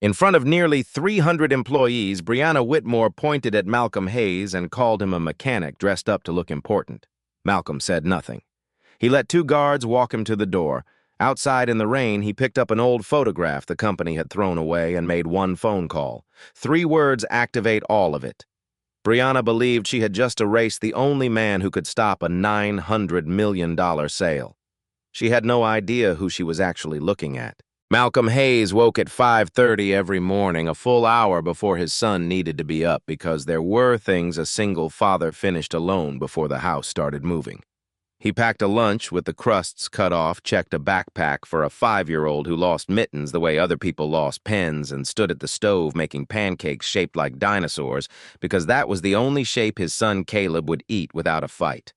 In front of nearly 300 employees, Brianna Whitmore pointed at Malcolm Hayes and called him a mechanic dressed up to look important. Malcolm said nothing. He let two guards walk him to the door. Outside in the rain, he picked up an old photograph the company had thrown away and made one phone call. 3 words activate all of it. Brianna believed she had just erased the only man who could stop a $900 million sale. She had no idea who she was actually looking at. Malcolm Hayes woke at 5:30 every morning, a full hour before his son needed to be up, because there were things a single father finished alone before the house started moving. He packed a lunch with the crusts cut off, checked a backpack for a 5-year-old who lost mittens the way other people lost pens, and stood at the stove making pancakes shaped like dinosaurs, because that was the only shape his son Caleb would eat without a fight.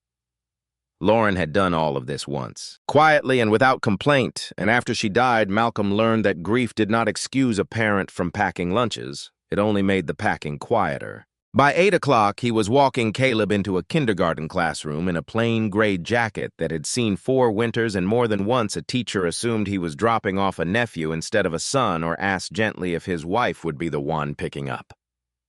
Lauren had done all of this once, quietly and without complaint, and after she died, Malcolm learned that grief did not excuse a parent from packing lunches. It only made the packing quieter. By 8 o'clock, he was walking Caleb into a kindergarten classroom in a plain gray jacket that had seen 4 winters, and more than once a teacher assumed he was dropping off a nephew instead of a son, or asked gently if his wife would be the one picking up.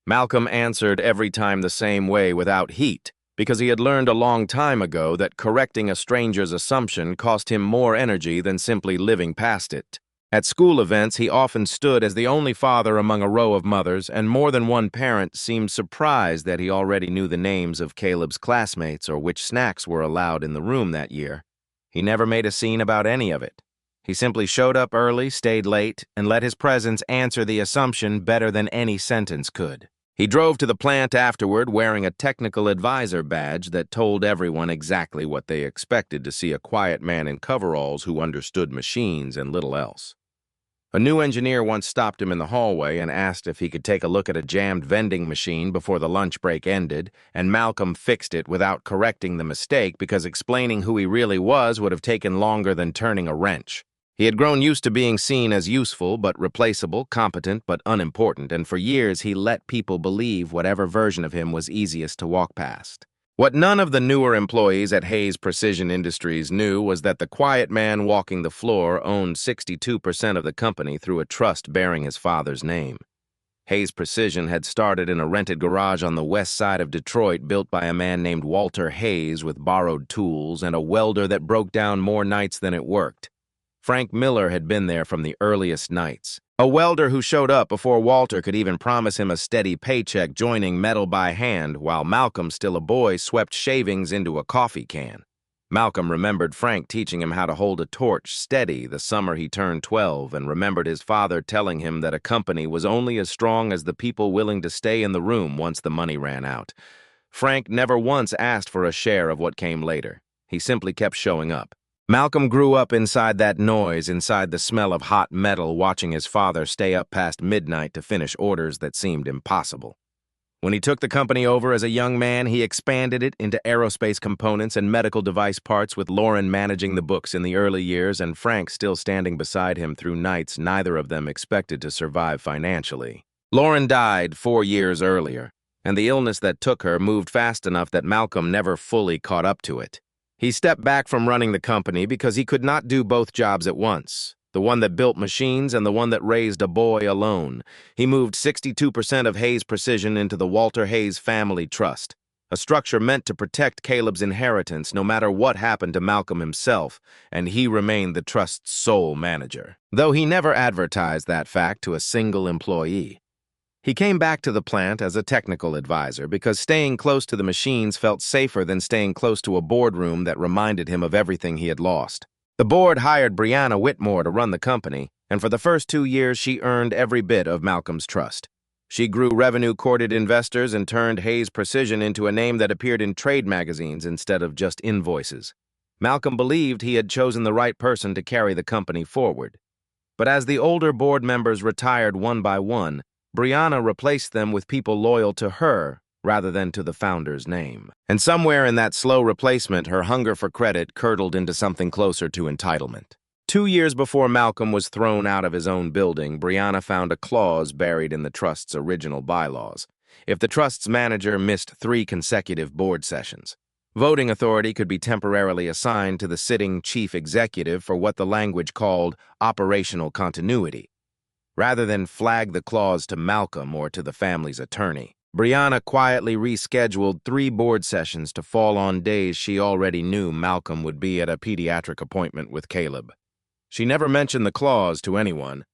Malcolm answered every time the same way without heat, because he had learned a long time ago that correcting a stranger's assumption cost him more energy than simply living past it. At school events, he often stood as the only father among a row of mothers, and more than one parent seemed surprised that he already knew the names of Caleb's classmates or which snacks were allowed in the room that year. He never made a scene about any of it. He simply showed up early, stayed late, and let his presence answer the assumption better than any sentence could. He drove to the plant afterward wearing a technical advisor badge that told everyone exactly what they expected to see: a quiet man in coveralls who understood machines and little else. A new engineer once stopped him in the hallway and asked if he could take a look at a jammed vending machine before the lunch break ended, and Malcolm fixed it without correcting the mistake because explaining who he really was would have taken longer than turning a wrench. He had grown used to being seen as useful but replaceable, competent but unimportant, and for years he let people believe whatever version of him was easiest to walk past. What none of the newer employees at Hayes Precision Industries knew was that the quiet man walking the floor owned 62% of the company through a trust bearing his father's name. Hayes Precision had started in a rented garage on the west side of Detroit, built by a man named Walter Hayes with borrowed tools and a welder that broke down more nights than it worked. Frank Miller had been there from the earliest nights. A welder who showed up before Walter could even promise him a steady paycheck, joining metal by hand, while Malcolm, still a boy, swept shavings into a coffee can. Malcolm remembered Frank teaching him how to hold a torch steady the summer he turned 12, and remembered his father telling him that a company was only as strong as the people willing to stay in the room once the money ran out. Frank never once asked for a share of what came later. He simply kept showing up. Malcolm grew up inside that noise, inside the smell of hot metal, watching his father stay up past midnight to finish orders that seemed impossible. When he took the company over as a young man, he expanded it into aerospace components and medical device parts, with Lauren managing the books in the early years and Frank still standing beside him through nights neither of them expected to survive financially. Lauren died 4 years earlier, and the illness that took her moved fast enough that Malcolm never fully caught up to it. He stepped back from running the company because he could not do both jobs at once, the one that built machines and the one that raised a boy alone. He moved 62% of Hayes Precision into the Walter Hayes Family Trust, a structure meant to protect Caleb's inheritance no matter what happened to Malcolm himself, and he remained the trust's sole manager, though he never advertised that fact to a single employee. He came back to the plant as a technical advisor because staying close to the machines felt safer than staying close to a boardroom that reminded him of everything he had lost. The board hired Brianna Whitmore to run the company, and for the first 2 years she earned every bit of Malcolm's trust. She grew revenue-courted investors and turned Hayes Precision into a name that appeared in trade magazines instead of just invoices. Malcolm believed he had chosen the right person to carry the company forward. But as the older board members retired one by one, Brianna replaced them with people loyal to her rather than to the founder's name. And somewhere in that slow replacement, her hunger for credit curdled into something closer to entitlement. 2 years before Malcolm was thrown out of his own building, Brianna found a clause buried in the trust's original bylaws. If the trust's manager missed 3 consecutive board sessions, voting authority could be temporarily assigned to the sitting chief executive for what the language called operational continuity. rather than flag the clause to Malcolm or to the family's attorney. Brianna quietly rescheduled 3 board sessions to fall on days she already knew Malcolm would be at a pediatric appointment with Caleb. She never mentioned the clause to anyone.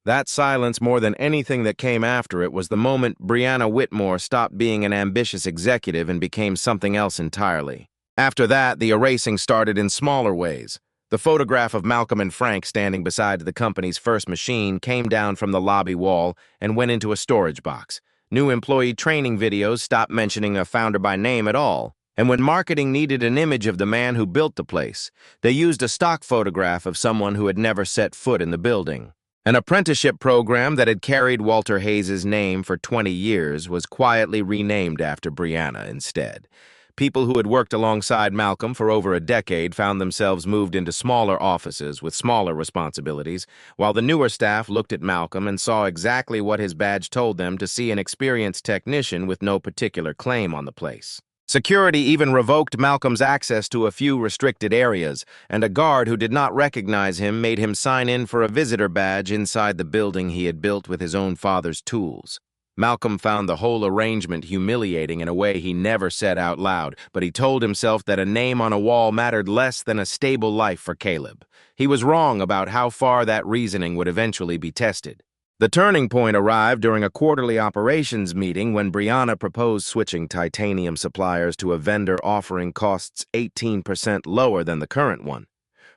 That silence, more than anything that came after it, was the moment Brianna Whitmore stopped being an ambitious executive and became something else entirely. After that, the erasing started in smaller ways. The photograph of Malcolm and Frank standing beside the company's first machine came down from the lobby wall and went into a storage box. New employee training videos stopped mentioning a founder by name at all. And when marketing needed an image of the man who built the place, they used a stock photograph of someone who had never set foot in the building. An apprenticeship program that had carried Walter Hayes' name for 20 years was quietly renamed after Brianna instead. People who had worked alongside Malcolm for over a decade found themselves moved into smaller offices with smaller responsibilities, while the newer staff looked at Malcolm and saw exactly what his badge told them to see: an experienced technician with no particular claim on the place. Security even revoked Malcolm's access to a few restricted areas, and a guard who did not recognize him made him sign in for a visitor badge inside the building he had built with his own father's tools. Malcolm found the whole arrangement humiliating in a way he never said out loud, but he told himself that a name on a wall mattered less than a stable life for Caleb. He was wrong about how far that reasoning would eventually be tested. The turning point arrived during a quarterly operations meeting when Brianna proposed switching titanium suppliers to a vendor offering costs 18% lower than the current one.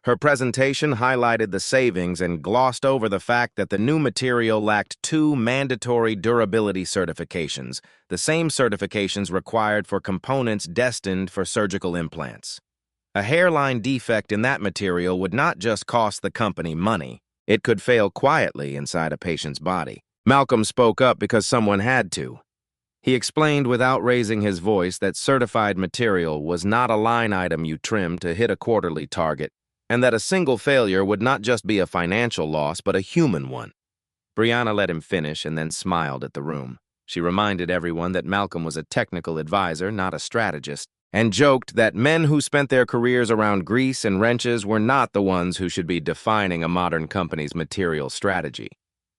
Her presentation highlighted the savings and glossed over the fact that the new material lacked 2 mandatory durability certifications, the same certifications required for components destined for surgical implants. A hairline defect in that material would not just cost the company money, it could fail quietly inside a patient's body. Malcolm spoke up because someone had to. He explained without raising his voice that certified material was not a line item you trim to hit a quarterly target, and that a single failure would not just be a financial loss, but a human one. Brianna let him finish and then smiled at the room. She reminded everyone that Malcolm was a technical advisor, not a strategist, and joked that men who spent their careers around grease and wrenches were not the ones who should be defining a modern company's material strategy.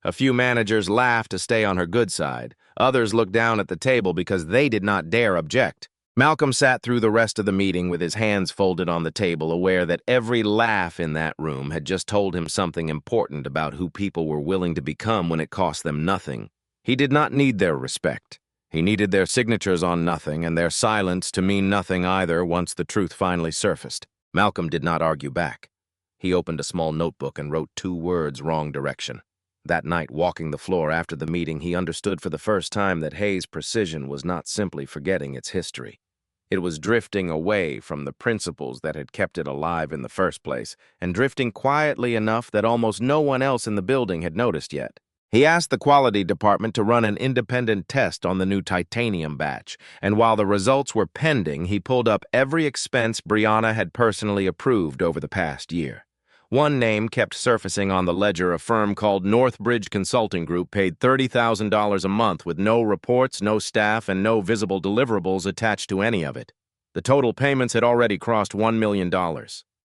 A few managers laughed to stay on her good side. Others looked down at the table because they did not dare object. Malcolm sat through the rest of the meeting with his hands folded on the table, aware that every laugh in that room had just told him something important about who people were willing to become when it cost them nothing. He did not need their respect. He needed their signatures on nothing, and their silence to mean nothing either once the truth finally surfaced. Malcolm did not argue back. He opened a small notebook and wrote 2 words: wrong direction. That night, walking the floor after the meeting, he understood for the first time that Hayes' precision was not simply forgetting its history. It was drifting away from the principles that had kept it alive in the first place, and drifting quietly enough that almost no one else in the building had noticed yet. He asked the quality department to run an independent test on the new titanium batch, and while the results were pending, he pulled up every expense Brianna had personally approved over the past year. One name kept surfacing on the ledger: a firm called Northbridge Consulting Group paid $30,000 a month with no reports, no staff, and no visible deliverables attached to any of it. The total payments had already crossed $1 million.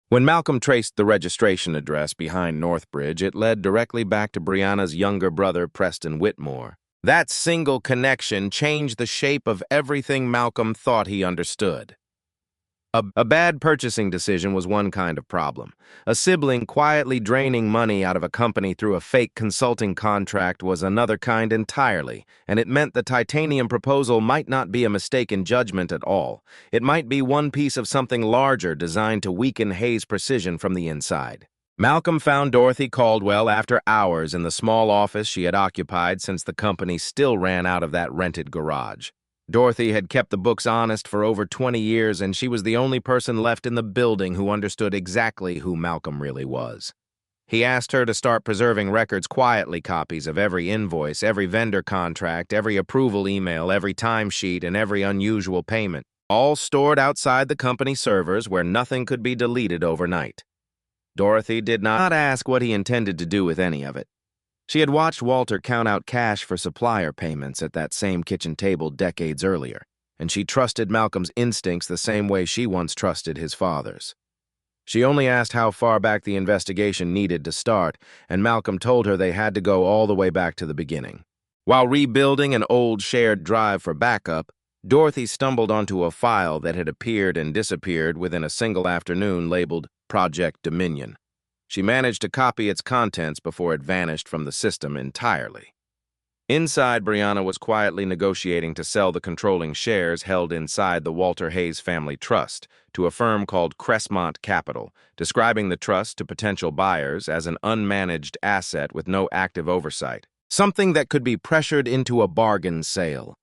When Malcolm traced the registration address behind Northbridge, it led directly back to Brianna's younger brother, Preston Whitmore. That single connection changed the shape of everything Malcolm thought he understood. A bad purchasing decision was one kind of problem. A sibling quietly draining money out of a company through a fake consulting contract was another kind entirely, and it meant the titanium proposal might not be a mistake in judgment at all. It might be one piece of something larger designed to weaken Hayes' precision from the inside. Malcolm found Dorothy Caldwell after hours in the small office she had occupied since the company still ran out of that rented garage. Dorothy had kept the books honest for over 20 years, and she was the only person left in the building who understood exactly who Malcolm really was. He asked her to start preserving records quietly, copies of every invoice, every vendor contract, every approval email, every timesheet, and every unusual payment, all stored outside the company servers where nothing could be deleted overnight. Dorothy did not ask what he intended to do with any of it. She had watched Walter count out cash for supplier payments at that same kitchen table decades earlier, and she trusted Malcolm's instincts the same way she once trusted his father's. She only asked how far back the investigation needed to start, and Malcolm told her they had to go all the way back to the beginning. While rebuilding an old shared drive for backup, Dorothy stumbled onto a file that had appeared and disappeared within a single afternoon labeled Project Dominion. She managed to copy its contents before it vanished from the system entirely. Inside, Brianna was quietly negotiating to sell the controlling shares held inside the Walter Hayes Family Trust to a firm called Crestmont Capital, describing the trust to potential buyers as an unmanaged asset with no active oversight, something that could be pressured into a bargain sale.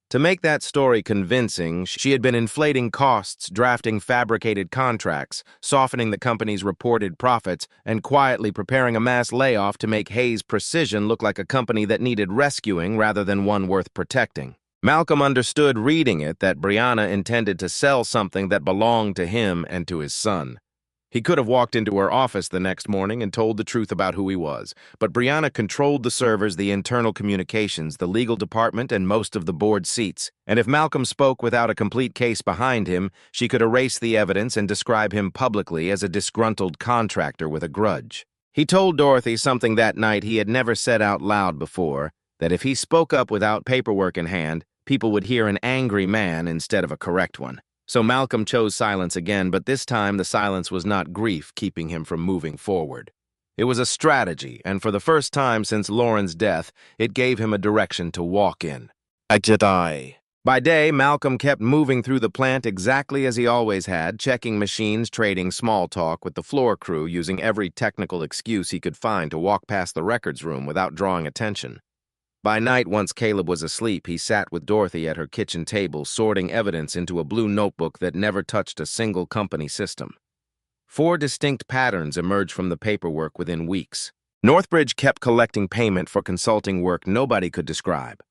To make that story convincing, she had been inflating costs, drafting fabricated contracts, softening the company's reported profits, and quietly preparing a mass layoff to make Hayes Precision look like a company that needed rescuing rather than one worth protecting. Malcolm understood reading it that Brianna intended to sell something that belonged to him and to his son. He could have walked into her office the next morning and told the truth about who he was, but Brianna controlled the servers, the internal communications, the legal department, and most of the board seats. And if Malcolm spoke without a complete case behind him, she could erase the evidence and describe him publicly as a disgruntled contractor with a grudge. He told Dorothy something that night he had never said out loud before, that if he spoke up without paperwork in hand, people would hear an angry man instead of a correct one. So Malcolm chose silence again, but this time the silence was not grief keeping him from moving forward. It was a strategy, and for the first time since Lauren's death, it gave him a direction to walk in. Exit I. By day, Malcolm kept moving through the plant exactly as he always had, checking machines, trading small talk with the floor crew, using every technical excuse he could find to walk past the records room without drawing attention. By night, once Caleb was asleep, he sat with Dorothy at her kitchen table, sorting evidence into a blue notebook that never touched a single company system. 4 distinct patterns emerged from the paperwork within weeks. Northbridge kept collecting payment for consulting work nobody could describe.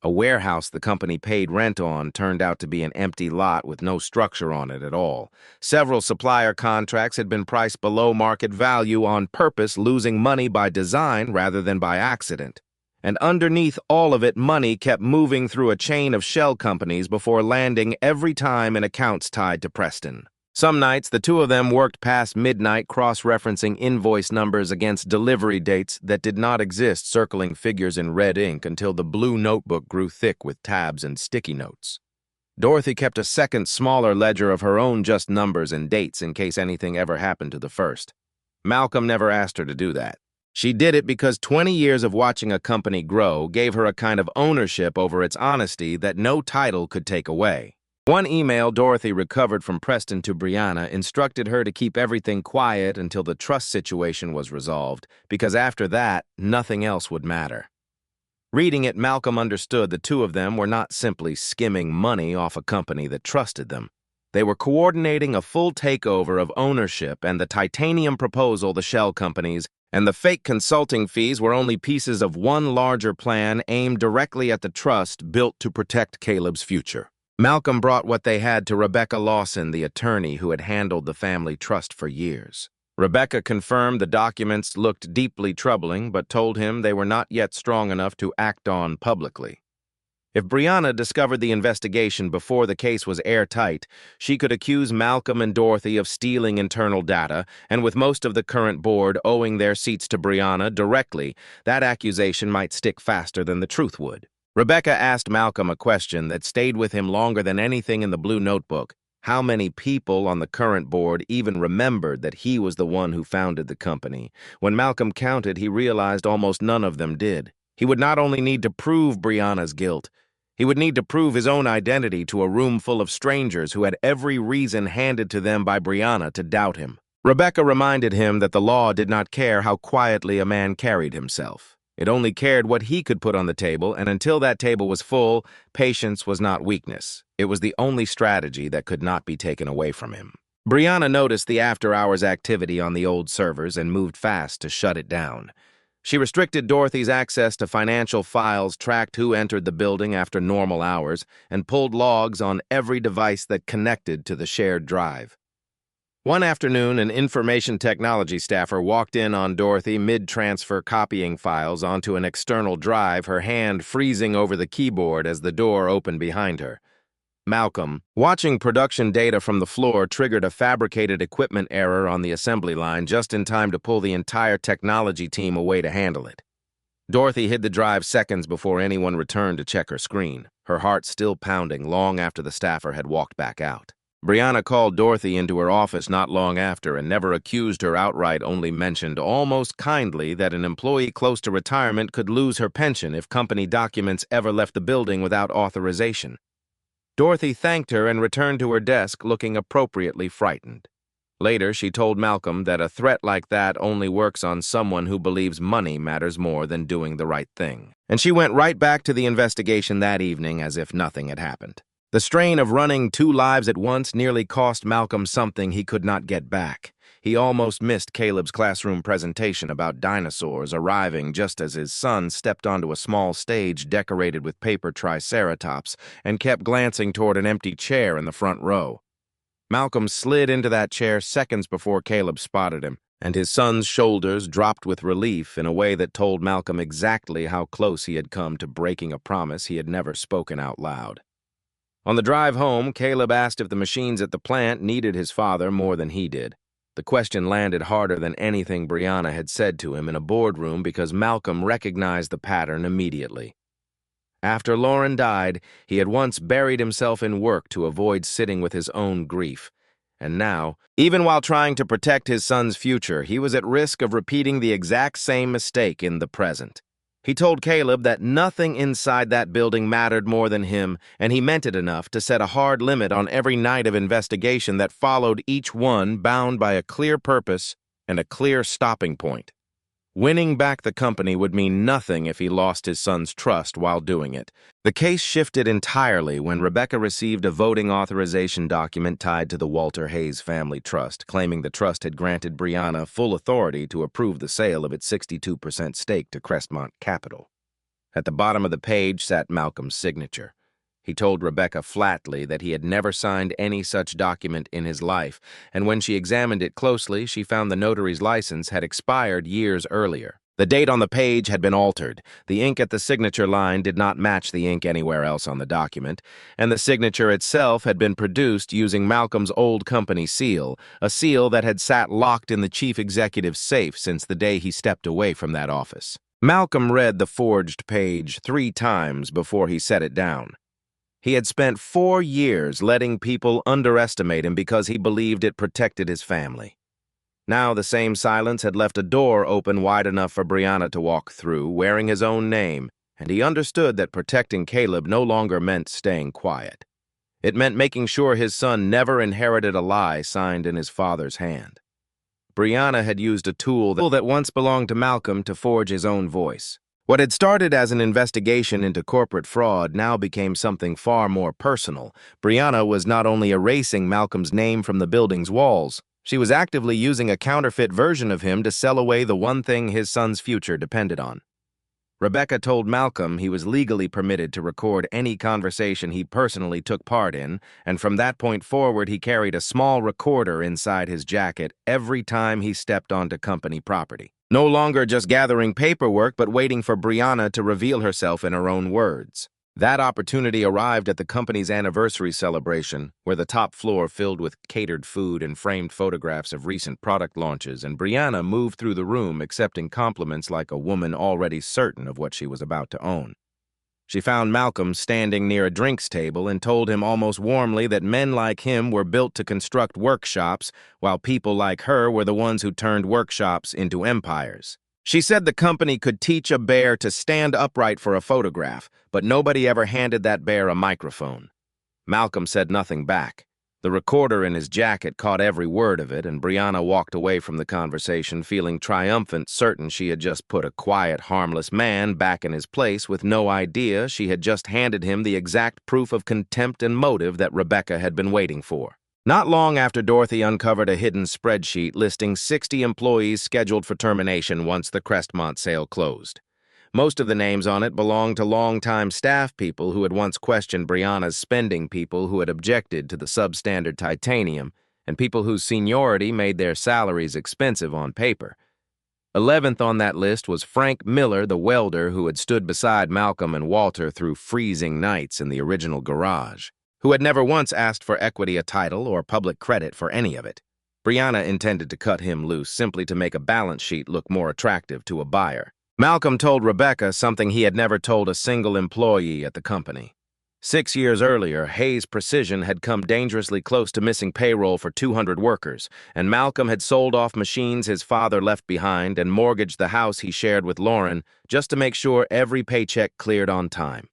A warehouse the company paid rent on turned out to be an empty lot with no structure on it at all. Several supplier contracts had been priced below market value on purpose, losing money by design rather than by accident. And underneath all of it, money kept moving through a chain of shell companies before landing every time in accounts tied to Preston. Some nights, the two of them worked past midnight, cross-referencing invoice numbers against delivery dates that did not exist, circling figures in red ink until the blue notebook grew thick with tabs and sticky notes. Dorothy kept a second, smaller ledger of her own, just numbers and dates in case anything ever happened to the first. Malcolm never asked her to do that. She did it because 20 years of watching a company grow gave her a kind of ownership over its honesty that no title could take away. One email Dorothy recovered from Preston to Brianna instructed her to keep everything quiet until the trust situation was resolved, because after that, nothing else would matter. Reading it, Malcolm understood the two of them were not simply skimming money off a company that trusted them. They were coordinating a full takeover of ownership, and the titanium proposal the shell companies and the fake consulting fees were only pieces of one larger plan aimed directly at the trust built to protect Caleb's future. Malcolm brought what they had to Rebecca Lawson, the attorney who had handled the family trust for years. Rebecca confirmed the documents looked deeply troubling, but told him they were not yet strong enough to act on publicly. If Brianna discovered the investigation before the case was airtight, she could accuse Malcolm and Dorothy of stealing internal data, and with most of the current board owing their seats to Brianna directly, that accusation might stick faster than the truth would. Rebecca asked Malcolm a question that stayed with him longer than anything in the blue notebook. How many people on the current board even remembered that he was the one who founded the company? When Malcolm counted, he realized almost none of them did. He would not only need to prove Brianna's guilt, he would need to prove his own identity to a room full of strangers who had every reason handed to them by Brianna to doubt him. Rebecca reminded him that the law did not care how quietly a man carried himself. It only cared what he could put on the table, and until that table was full, patience was not weakness. It was the only strategy that could not be taken away from him. Brianna noticed the after-hours activity on the old servers and moved fast to shut it down. She restricted Dorothy's access to financial files, tracked who entered the building after normal hours, and pulled logs on every device that connected to the shared drive. One afternoon, an information technology staffer walked in on Dorothy mid-transfer copying files onto an external drive, her hand freezing over the keyboard as the door opened behind her. Malcolm, watching production data from the floor, triggered a fabricated equipment error on the assembly line just in time to pull the entire technology team away to handle it. Dorothy hid the drive seconds before anyone returned to check her screen, her heart still pounding long after the staffer had walked back out. Brianna called Dorothy into her office not long after and never accused her outright, only mentioned almost kindly that an employee close to retirement could lose her pension if company documents ever left the building without authorization. Dorothy thanked her and returned to her desk looking appropriately frightened. Later, she told Malcolm that a threat like that only works on someone who believes money matters more than doing the right thing. And she went right back to the investigation that evening as if nothing had happened. The strain of running 2 lives at once nearly cost Malcolm something he could not get back. He almost missed Caleb's classroom presentation about dinosaurs arriving just as his son stepped onto a small stage decorated with paper triceratops and kept glancing toward an empty chair in the front row. Malcolm slid into that chair seconds before Caleb spotted him, and his son's shoulders dropped with relief in a way that told Malcolm exactly how close he had come to breaking a promise he had never spoken out loud. On the drive home, Caleb asked if the machines at the plant needed his father more than he did. The question landed harder than anything Brianna had said to him in a boardroom because Malcolm recognized the pattern immediately. After Lauren died, he had once buried himself in work to avoid sitting with his own grief. And now, even while trying to protect his son's future, he was at risk of repeating the exact same mistake in the present. He told Caleb that nothing inside that building mattered more than him, and he meant it enough to set a hard limit on every night of investigation that followed, each one bound by a clear purpose and a clear stopping point. Winning back the company would mean nothing if he lost his son's trust while doing it. The case shifted entirely when Rebecca received a voting authorization document tied to the Walter Hayes Family Trust, claiming the trust had granted Brianna full authority to approve the sale of its 62% stake to Crestmont Capital. At the bottom of the page sat Malcolm's signature. He told Rebecca flatly that he had never signed any such document in his life, and when she examined it closely, she found the notary's license had expired years earlier. The date on the page had been altered. The ink at the signature line did not match the ink anywhere else on the document, and the signature itself had been produced using Malcolm's old company seal, a seal that had sat locked in the chief executive's safe since the day he stepped away from that office. Malcolm read the forged page 3 times before he set it down. He had spent 4 years letting people underestimate him because he believed it protected his family. Now the same silence had left a door open wide enough for Brianna to walk through, wearing his own name, and he understood that protecting Caleb no longer meant staying quiet. It meant making sure his son never inherited a lie signed in his father's hand. Brianna had used a tool that once belonged to Malcolm to forge his own voice. What had started as an investigation into corporate fraud now became something far more personal. Brianna was not only erasing Malcolm's name from the building's walls, she was actively using a counterfeit version of him to sell away the one thing his son's future depended on. Rebecca told Malcolm he was legally permitted to record any conversation he personally took part in, and from that point forward he carried a small recorder inside his jacket every time he stepped onto company property. No longer just gathering paperwork, but waiting for Brianna to reveal herself in her own words. That opportunity arrived at the company's anniversary celebration, where the top floor filled with catered food and framed photographs of recent product launches, and Brianna moved through the room accepting compliments like a woman already certain of what she was about to own. She found Malcolm standing near a drinks table and told him almost warmly that men like him were built to construct workshops, while people like her were the ones who turned workshops into empires. She said the company could teach a bear to stand upright for a photograph, but nobody ever handed that bear a microphone. Malcolm said nothing back. The recorder in his jacket caught every word of it, and Brianna walked away from the conversation feeling triumphant, certain she had just put a quiet, harmless man back in his place with no idea she had just handed him the exact proof of contempt and motive that Rebecca had been waiting for. Not long after Dorothy uncovered a hidden spreadsheet listing 60 employees scheduled for termination once the Crestmont sale closed. Most of the names on it belonged to longtime staff people who had once questioned Brianna's spending, people who had objected to the substandard titanium, and people whose seniority made their salaries expensive on paper. 11th on that list was Frank Miller, the welder who had stood beside Malcolm and Walter through freezing nights in the original garage, who had never once asked for equity, a title, or public credit for any of it. Brianna intended to cut him loose simply to make a balance sheet look more attractive to a buyer. Malcolm told Rebecca something he had never told a single employee at the company. 6 years earlier, Hayes Precision had come dangerously close to missing payroll for 200 workers, and Malcolm had sold off machines his father left behind and mortgaged the house he shared with Lauren just to make sure every paycheck cleared on time.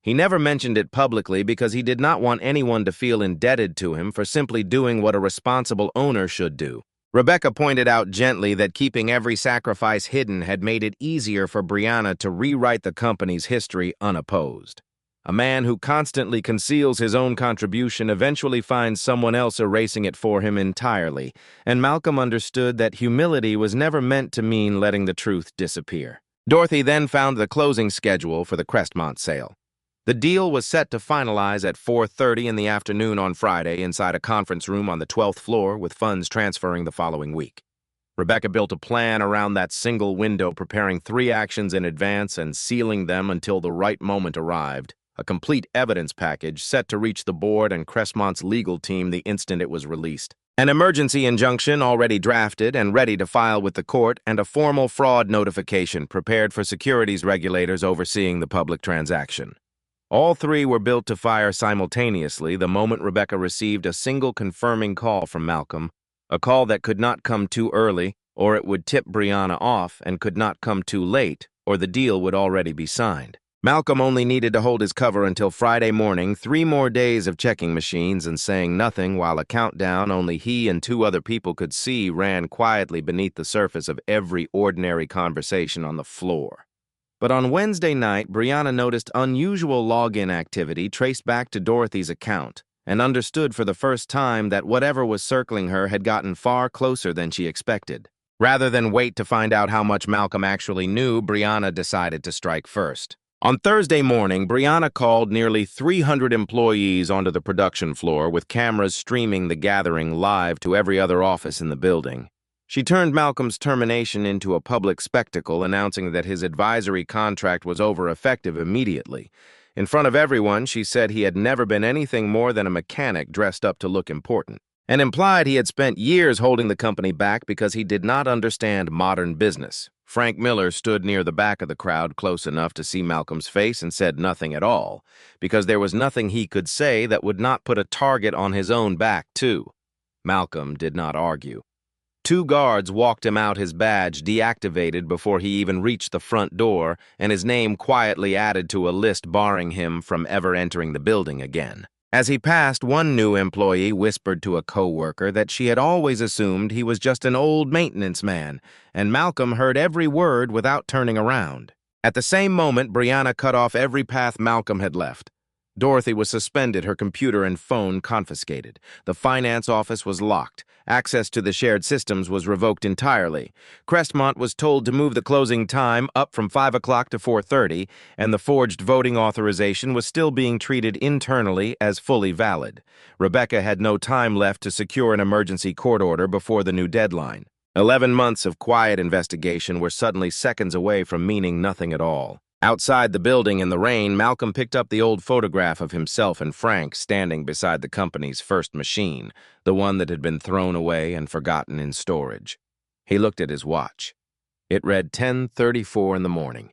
He never mentioned it publicly because he did not want anyone to feel indebted to him for simply doing what a responsible owner should do. Rebecca pointed out gently that keeping every sacrifice hidden had made it easier for Brianna to rewrite the company's history unopposed. A man who constantly conceals his own contribution eventually finds someone else erasing it for him entirely, and Malcolm understood that humility was never meant to mean letting the truth disappear. Dorothy then found the closing schedule for the Crestmont sale. The deal was set to finalize at 4:30 in the afternoon on Friday inside a conference room on the 12th floor, with funds transferring the following week. Rebecca built a plan around that single window, preparing 3 actions in advance and sealing them until the right moment arrived, a complete evidence package set to reach the board and Crestmont's legal team the instant it was released. An emergency injunction already drafted and ready to file with the court, and a formal fraud notification prepared for securities regulators overseeing the public transaction. All 3 were built to fire simultaneously the moment Rebecca received a single confirming call from Malcolm, a call that could not come too early, or it would tip Brianna off, and could not come too late, or the deal would already be signed. Malcolm only needed to hold his cover until Friday morning, 3 more days of checking machines and saying nothing, while a countdown only he and 2 other people could see ran quietly beneath the surface of every ordinary conversation on the floor. But on Wednesday night, Brianna noticed unusual login activity traced back to Dorothy's account, and understood for the first time that whatever was circling her had gotten far closer than she expected. Rather than wait to find out how much Malcolm actually knew, Brianna decided to strike first. On Thursday morning, Brianna called nearly 300 employees onto the production floor, with cameras streaming the gathering live to every other office in the building. She turned Malcolm's termination into a public spectacle, announcing that his advisory contract was over effective immediately. In front of everyone, she said he had never been anything more than a mechanic dressed up to look important, and implied he had spent years holding the company back because he did not understand modern business. Frank Miller stood near the back of the crowd, close enough to see Malcolm's face, and said nothing at all, because there was nothing he could say that would not put a target on his own back, too. Malcolm did not argue. 2 guards walked him out, his badge deactivated before he even reached the front door, and his name quietly added to a list barring him from ever entering the building again. As he passed, one new employee whispered to a coworker that she had always assumed he was just an old maintenance man, and Malcolm heard every word without turning around. At the same moment, Brianna cut off every path Malcolm had left. Dorothy was suspended, her computer and phone confiscated. The finance office was locked. Access to the shared systems was revoked entirely. Crestmont was told to move the closing time up from 5 o'clock to 4:30, and the forged voting authorization was still being treated internally as fully valid. Rebecca had no time left to secure an emergency court order before the new deadline. 11 months of quiet investigation were suddenly seconds away from meaning nothing at all. Outside the building in the rain, Malcolm picked up the old photograph of himself and Frank standing beside the company's first machine, the one that had been thrown away and forgotten in storage. He looked at his watch. It read 10:34 in the morning.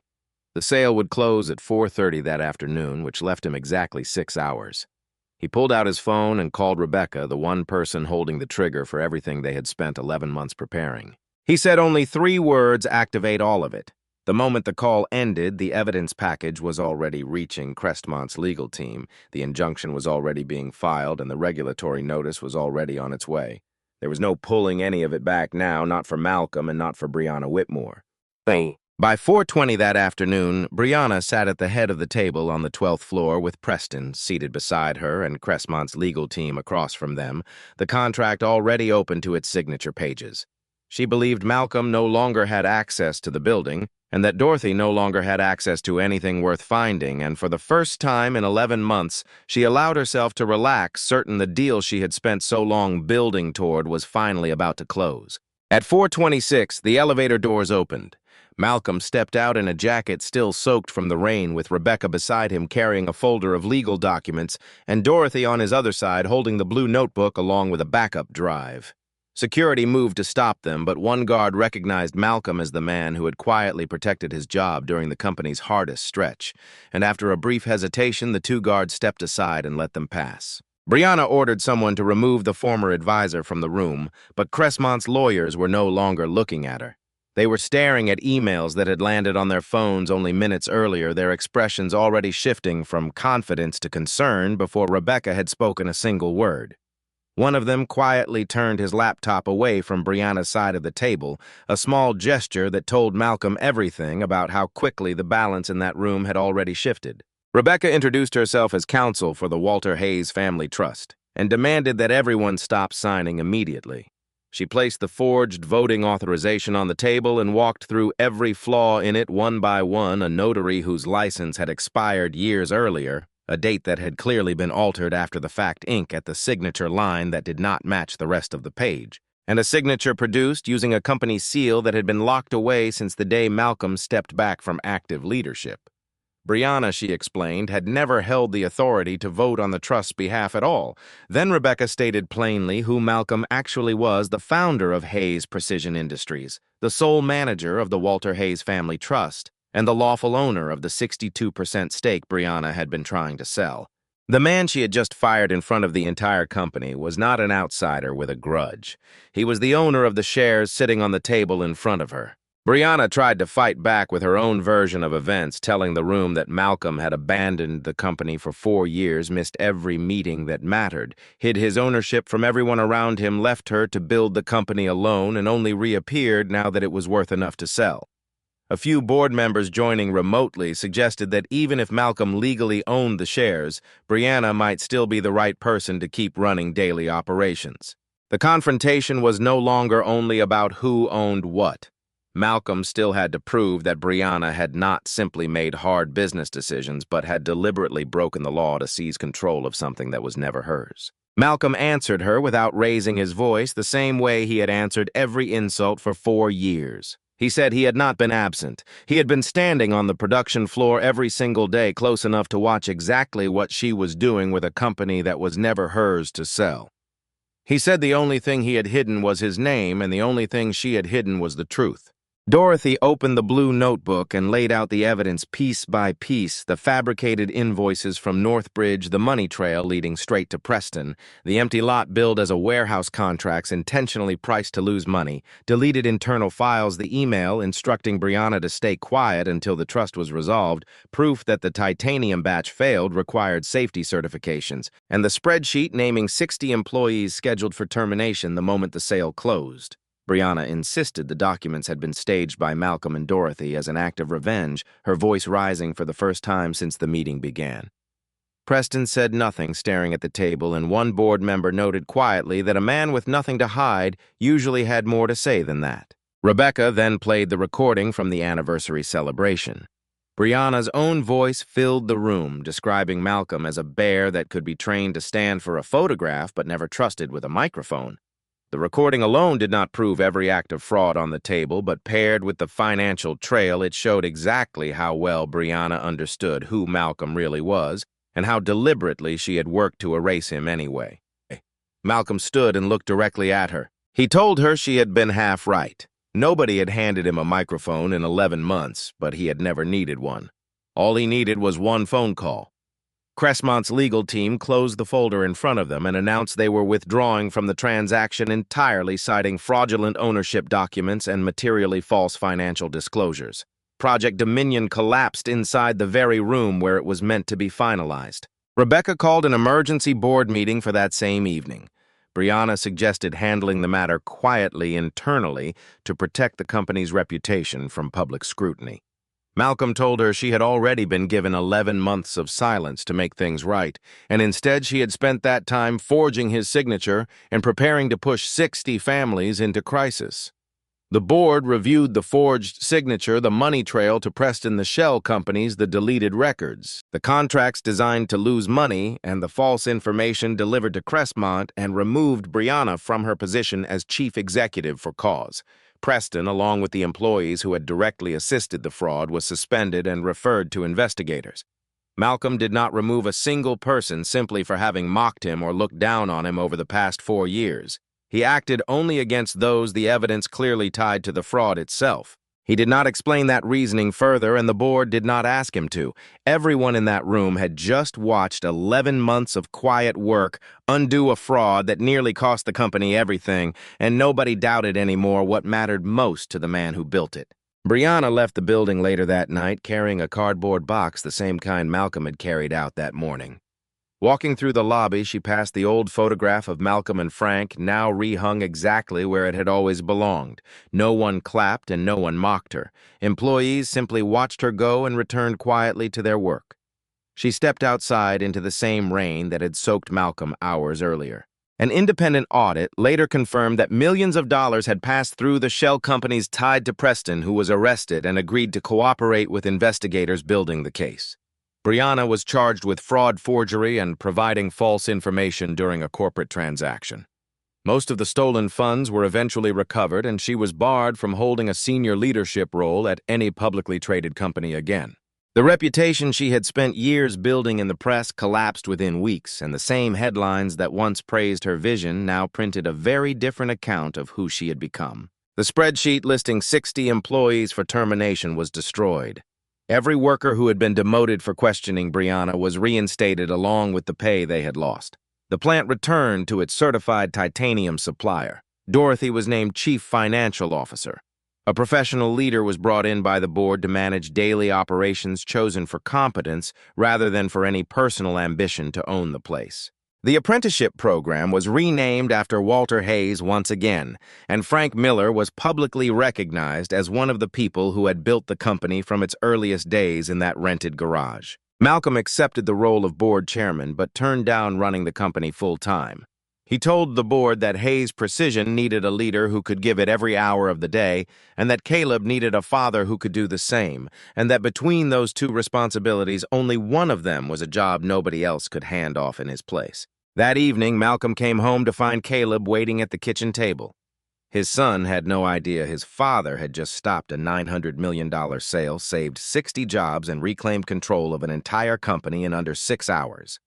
The sale would close at 4:30 that afternoon, which left him exactly 6 hours. He pulled out his phone and called Rebecca, the one person holding the trigger for everything they had spent 11 months preparing. He said only 3 words activate all of it. The moment the call ended, the evidence package was already reaching Crestmont's legal team, the injunction was already being filed, and the regulatory notice was already on its way. There was no pulling any of it back now, not for Malcolm and not for Brianna Whitmore. By 4:20 that afternoon, Brianna sat at the head of the table on the 12th floor with Preston seated beside her and Crestmont's legal team across from them, the contract already open to its signature pages. She believed Malcolm no longer had access to the building, and that Dorothy no longer had access to anything worth finding, and for the first time in 11 months, she allowed herself to relax, certain the deal she had spent so long building toward was finally about to close. At 4:26, the elevator doors opened. Malcolm stepped out in a jacket still soaked from the rain, with Rebecca beside him carrying a folder of legal documents and Dorothy on his other side holding the blue notebook along with a backup drive. Security moved to stop them, but one guard recognized Malcolm as the man who had quietly protected his job during the company's hardest stretch, and after a brief hesitation, the two guards stepped aside and let them pass. Brianna ordered someone to remove the former advisor from the room, but Cressmont's lawyers were no longer looking at her. They were staring at emails that had landed on their phones only minutes earlier, their expressions already shifting from confidence to concern before Rebecca had spoken a single word. One of them quietly turned his laptop away from Brianna's side of the table, a small gesture that told Malcolm everything about how quickly the balance in that room had already shifted. Rebecca introduced herself as counsel for the Walter Hayes Family Trust and demanded that everyone stop signing immediately. She placed the forged voting authorization on the table and walked through every flaw in it one by one, a notary whose license had expired years earlier, a date that had clearly been altered after the fact ink at the signature line that did not match the rest of the page, and a signature produced using a company seal that had been locked away since the day Malcolm stepped back from active leadership. Brianna, she explained, had never held the authority to vote on the trust's behalf at all. Then Rebecca stated plainly who Malcolm actually was: the founder of Hayes Precision Industries, the sole manager of the Walter Hayes Family Trust, and the lawful owner of the 62% stake Brianna had been trying to sell. The man she had just fired in front of the entire company was not an outsider with a grudge. He was the owner of the shares sitting on the table in front of her. Brianna tried to fight back with her own version of events, telling the room that Malcolm had abandoned the company for 4 years, missed every meeting that mattered, hid his ownership from everyone around him, left her to build the company alone, and only reappeared now that it was worth enough to sell. A few board members joining remotely suggested that even if Malcolm legally owned the shares, Brianna might still be the right person to keep running daily operations. The confrontation was no longer only about who owned what. Malcolm still had to prove that Brianna had not simply made hard business decisions, but had deliberately broken the law to seize control of something that was never hers. Malcolm answered her without raising his voice, the same way he had answered every insult for 4 years. He said he had not been absent. He had been standing on the production floor every single day, close enough to watch exactly what she was doing with a company that was never hers to sell. He said the only thing he had hidden was his name, and the only thing she had hidden was the truth. Dorothy opened the blue notebook and laid out the evidence piece by piece: the fabricated invoices from Northbridge, the money trail leading straight to Preston, the empty lot billed as a warehouse contracts intentionally priced to lose money, deleted internal files, the email instructing Brianna to stay quiet until the trust was resolved, proof that the titanium batch failed required safety certifications, and the spreadsheet naming 60 employees scheduled for termination the moment the sale closed. Brianna insisted the documents had been staged by Malcolm and Dorothy as an act of revenge, her voice rising for the first time since the meeting began. Preston said nothing, staring at the table, and one board member noted quietly that a man with nothing to hide usually had more to say than that. Rebecca then played the recording from the anniversary celebration. Brianna's own voice filled the room, describing Malcolm as a bear that could be trained to stand for a photograph but never trusted with a microphone. The recording alone did not prove every act of fraud on the table, but paired with the financial trail, it showed exactly how well Brianna understood who Malcolm really was and how deliberately she had worked to erase him anyway. Malcolm stood and looked directly at her. He told her she had been half right. Nobody had handed him a microphone in 11 months, but he had never needed one. All he needed was one phone call. Cressmont's legal team closed the folder in front of them and announced they were withdrawing from the transaction entirely, citing fraudulent ownership documents and materially false financial disclosures. Project Dominion collapsed inside the very room where it was meant to be finalized. Rebecca called an emergency board meeting for that same evening. Brianna suggested handling the matter quietly internally to protect the company's reputation from public scrutiny. Malcolm told her she had already been given 11 months of silence to make things right, and instead she had spent that time forging his signature and preparing to push 60 families into crisis. The board reviewed the forged signature, the money trail to Preston, the shell companies, the deleted records, the contracts designed to lose money, and the false information delivered to Cressmont, and removed Brianna from her position as chief executive for cause. Preston, along with the employees who had directly assisted the fraud, was suspended and referred to investigators. Malcolm did not remove a single person simply for having mocked him or looked down on him over the past 4 years. He acted only against those the evidence clearly tied to the fraud itself. He did not explain that reasoning further, and the board did not ask him to. Everyone in that room had just watched 11 months of quiet work undo a fraud that nearly cost the company everything, and nobody doubted anymore what mattered most to the man who built it. Brianna left the building later that night carrying a cardboard box, the same kind Malcolm had carried out that morning. Walking through the lobby, she passed the old photograph of Malcolm and Frank, now rehung exactly where it had always belonged. No one clapped and no one mocked her. Employees simply watched her go and returned quietly to their work. She stepped outside into the same rain that had soaked Malcolm hours earlier. An independent audit later confirmed that millions of dollars had passed through the shell companies tied to Preston, who was arrested and agreed to cooperate with investigators building the case. Brianna was charged with fraud, forgery, and providing false information during a corporate transaction. Most of the stolen funds were eventually recovered, and she was barred from holding a senior leadership role at any publicly traded company again. The reputation she had spent years building in the press collapsed within weeks, and the same headlines that once praised her vision now printed a very different account of who she had become. The spreadsheet listing 60 employees for termination was destroyed. Every worker who had been demoted for questioning Brianna was reinstated along with the pay they had lost. The plant returned to its certified titanium supplier. Dorothy was named Chief Financial Officer. A professional leader was brought in by the board to manage daily operations chosen for competence rather than for any personal ambition to own the place. The apprenticeship program was renamed after Walter Hayes once again, and Frank Miller was publicly recognized as one of the people who had built the company from its earliest days in that rented garage. Malcolm accepted the role of board chairman but turned down running the company full-time. He told the board that Hayes Precision needed a leader who could give it every hour of the day, and that Caleb needed a father who could do the same, and that between those two responsibilities, only one of them was a job nobody else could hand off in his place. That evening, Malcolm came home to find Caleb waiting at the kitchen table. His son had no idea his father had just stopped a $900 million sale, saved 60 jobs, and reclaimed control of an entire company in under 6 hours.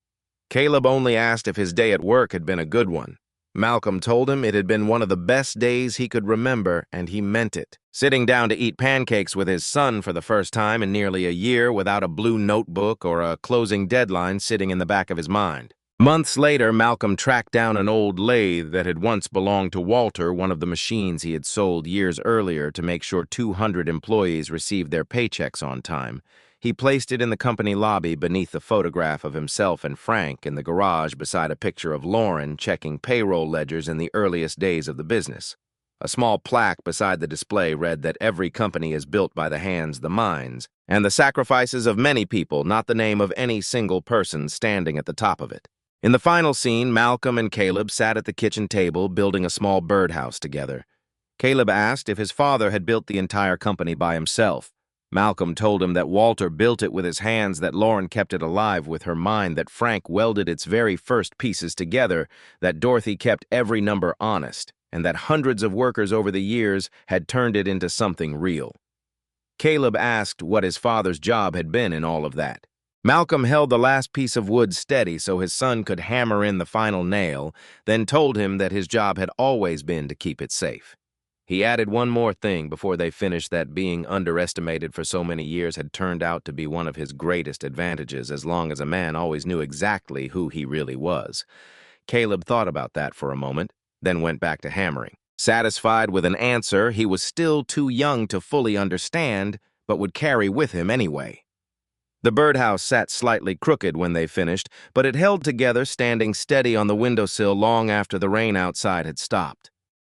Caleb only asked if his day at work had been a good one. Malcolm told him it had been one of the best days he could remember, and he meant it. Sitting down to eat pancakes with his son for the first time in nearly a year without a blue notebook or a closing deadline sitting in the back of his mind. Months later, Malcolm tracked down an old lathe that had once belonged to Walter, one of the machines he had sold years earlier to make sure 200 employees received their paychecks on time. He placed it in the company lobby beneath the photograph of himself and Frank in the garage beside a picture of Lauren checking payroll ledgers in the earliest days of the business. A small plaque beside the display read that every company is built by the hands, the minds, and the sacrifices of many people, not the name of any single person standing at the top of it. In the final scene, Malcolm and Caleb sat at the kitchen table building a small birdhouse together. Caleb asked if his father had built the entire company by himself. Malcolm told him that Walter built it with his hands, that Lauren kept it alive with her mind, that Frank welded its very first pieces together, that Dorothy kept every number honest, and that hundreds of workers over the years had turned it into something real. Caleb asked what his father's job had been in all of that. Malcolm held the last piece of wood steady so his son could hammer in the final nail, then told him that his job had always been to keep it safe. He added one more thing before they finished, that being underestimated for so many years had turned out to be one of his greatest advantages, as long as a man always knew exactly who he really was. Caleb thought about that for a moment, then went back to hammering. Satisfied with an answer he was still too young to fully understand, but would carry with him anyway. The birdhouse sat slightly crooked when they finished, but it held together, standing steady on the windowsill long after the rain outside had stopped.